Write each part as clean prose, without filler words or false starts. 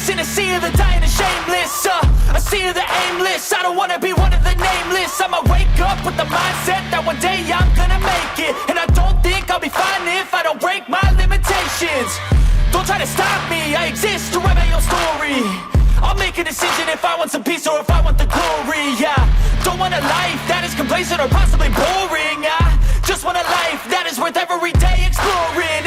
In a sea of the dying and shameless, a sea of the aimless. I don't wanna be one of the nameless. I'ma wake up with the mindset that one day I'm gonna make it. And I don't think I'll be fine if I don't break my limitations. Don't try to stop me, I exist to write my own story. I'll make a decision if I want some peace or if I want the glory. Yeah, don't want a life that is complacent or possibly boring. I just want a life that is worth every day exploring.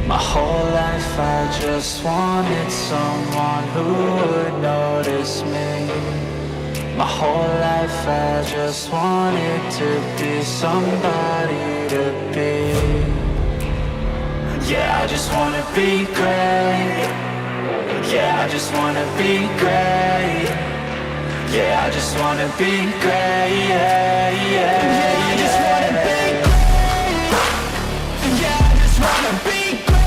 My whole life I just wanted someone who would notice me. My whole life I just wanted to be somebody to be. Yeah, I just wanna be great. Yeah, I just wanna be great. Yeah, I just wanna be great. Yeah, yeah, I just wanna be great. Yeah, I just wanna be great.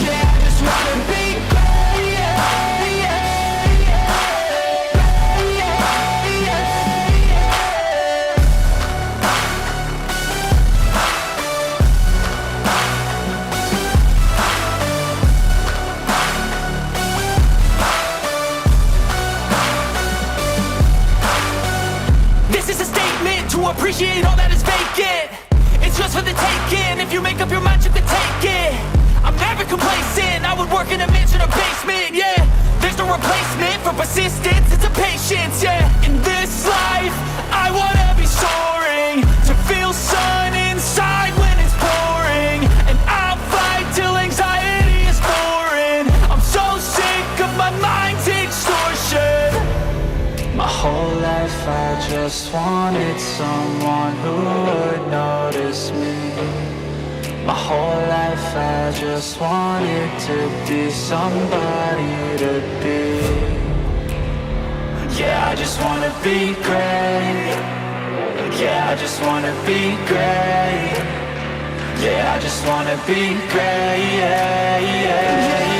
Yeah, I just wanna be great. Yeah, yeah, This is a statement to appreciate all that is vacant. It's just for the taking. If you make up your mind, you can take it. I'm never complacent. I would work in a mansion or basement. Yeah, there's no replacement for persistence. It's a patience. Yeah, in this life, I wanna be soaring, to feel sun inside when it's pouring. And I'll fight till anxiety is foreign. I'm so sick of my mind's extortion. My whole life I just wanted someone who would notice me. My whole life I just wanted to be somebody to be. Yeah, I just wanna be great. Yeah, I just wanna be great. Yeah, I just wanna be great. Yeah, yeah, yeah.